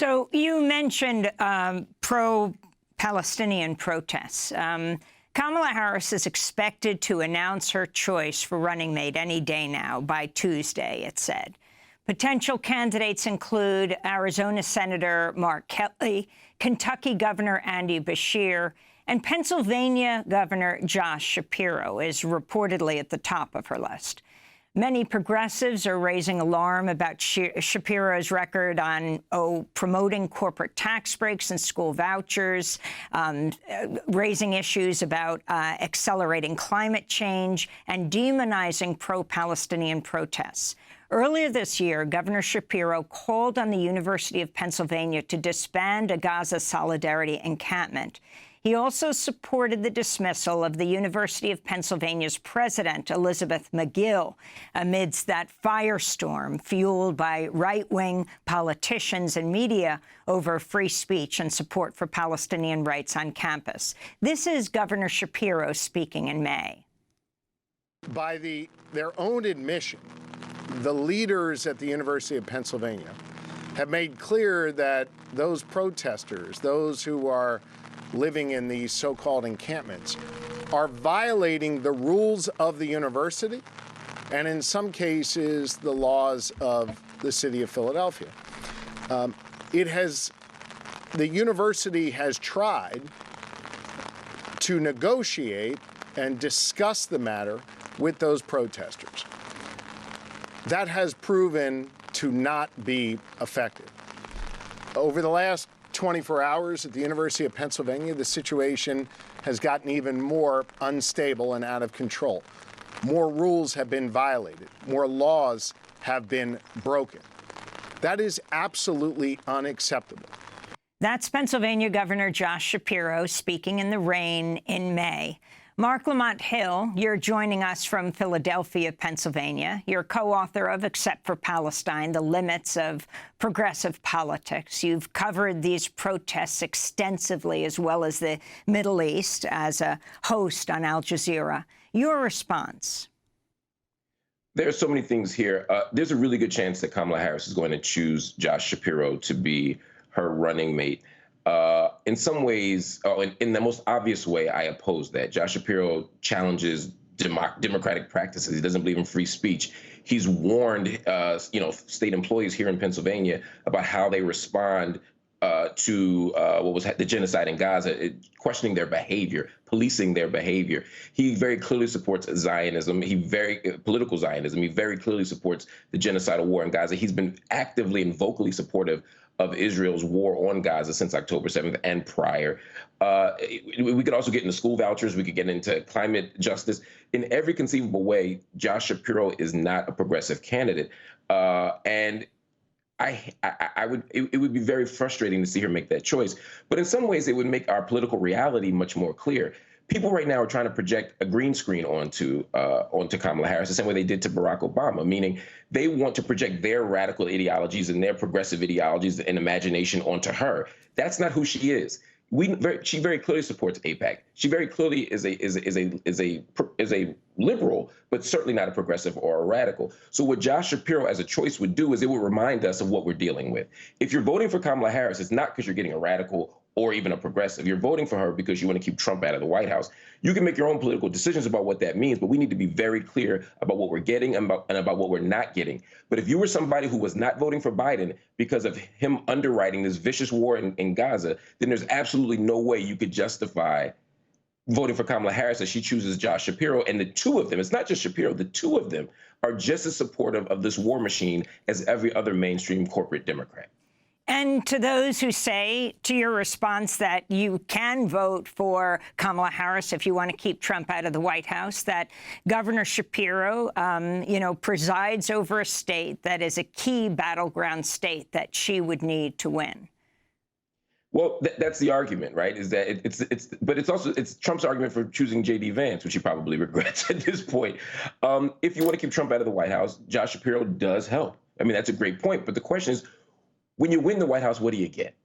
So you mentioned pro-Palestinian protests. Kamala Harris is expected to announce her choice for running mate any day now, by Tuesday, it said. Potential candidates include Arizona Senator Mark Kelly, Kentucky Governor Andy Beshear, and Pennsylvania Governor Josh Shapiro is reportedly at the top of her list. Many progressives are raising alarm about Shapiro's record on promoting corporate tax breaks and school vouchers, raising issues about accelerating climate change and demonizing pro-Palestinian protests. Earlier this year, Governor Shapiro called on the University of Pennsylvania to disband a Gaza Solidarity encampment. He also supported the dismissal of the University of Pennsylvania's president, Elizabeth McGill, amidst that firestorm fueled by right-wing politicians and media over free speech and support for Palestinian rights on campus. This is Governor Shapiro speaking in May. By their own admission, the leaders at the University of Pennsylvania have made clear that those protesters, those who are living in these so-called encampments, are violating the rules of the university and in some cases the laws of the city of Philadelphia. The university has tried to negotiate and discuss the matter with those protesters. That has proven to not be effective. Over the last 24 hours at the University of Pennsylvania, the situation has gotten even more unstable and out of control. More rules have been violated. More laws have been broken. That is absolutely unacceptable. That's Pennsylvania Governor Josh Shapiro speaking in the rain in May. Marc Lamont Hill, you're joining us from Philadelphia, Pennsylvania. You're co-author of Except for Palestine, The Limits of Progressive Politics. You've covered these protests extensively, as well as the Middle East, as a host on Al Jazeera. Your response? There are so many things here. There's a really good chance that Kamala Harris is going to choose Josh Shapiro to be her running mate. In some ways, in the most obvious way, I oppose that. Josh Shapiro challenges democratic practices. He doesn't believe in free speech. He's warned, state employees here in Pennsylvania about how they respond to what was the genocide in Gaza, questioning their behavior, policing their behavior. He very clearly supports Zionism. Political Zionism. He very clearly supports the genocidal war in Gaza. He's been actively and vocally supportive of Israel's war on Gaza since October 7th and prior. We could also get into school vouchers. We could get into climate justice. In every conceivable way, Josh Shapiro is not a progressive candidate. And it would be very frustrating to see her make that choice. But in some ways, it would make our political reality much more clear. People right now are trying to project a green screen onto Kamala Harris the same way they did to Barack Obama, meaning they want to project their radical ideologies and their progressive ideologies and imagination onto her. That's not who she is. She very clearly supports AIPAC. She very clearly is a liberal, but certainly not a progressive or a radical. So what Josh Shapiro as a choice would do is it would remind us of what we're dealing with. If you're voting for Kamala Harris, it's not because you're getting a radical or even a progressive. You're voting for her because you want to keep Trump out of the White House. You can make your own political decisions about what that means, but we need to be very clear about what we're getting and about what we're not getting. But if you were somebody who was not voting for Biden because of him underwriting this vicious war in Gaza, then there's absolutely no way you could justify voting for Kamala Harris as she chooses Josh Shapiro. And the two of them, it's not just Shapiro, the two of them are just as supportive of this war machine as every other mainstream corporate Democrat. And to those who say, to your response, that you can vote for Kamala Harris if you want to keep Trump out of the White House, that Governor Shapiro, presides over a state that is a key battleground state that she would need to win. Well, that's the argument, right? Is that it's Trump's argument for choosing J.D. Vance, which he probably regrets at this point. If you want to keep Trump out of the White House, Josh Shapiro does help. I mean, that's a great point. But the question is, when you win the White House, what do you get,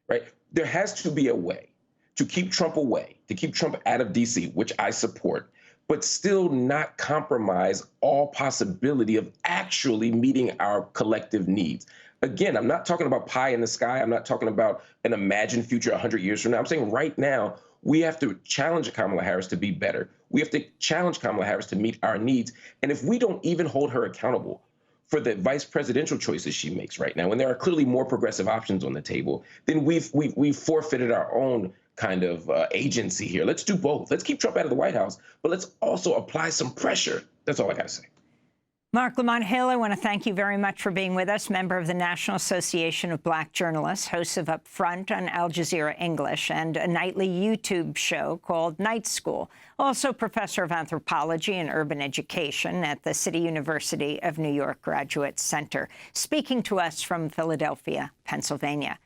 right? There has to be a way to keep Trump away, to keep Trump out of D.C., which I support, but still not compromise all possibility of actually meeting our collective needs. Again, I'm not talking about pie in the sky. I'm not talking about an imagined future 100 years from now. I'm saying right now, we have to challenge Kamala Harris to be better. We have to challenge Kamala Harris to meet our needs. And if we don't even hold her accountable for the vice presidential choices she makes right now, when there are clearly more progressive options on the table, then we've forfeited our own kind of agency here. Let's do both. Let's keep Trump out of the White House, but let's also apply some pressure. That's all I got to say. Marc Lamont Hill, I want to thank you very much for being with us, member of the National Association of Black Journalists, host of Up Front on Al Jazeera English, and a nightly YouTube show called Night School. Also professor of anthropology and urban education at the City University of New York Graduate Center, speaking to us from Philadelphia, Pennsylvania.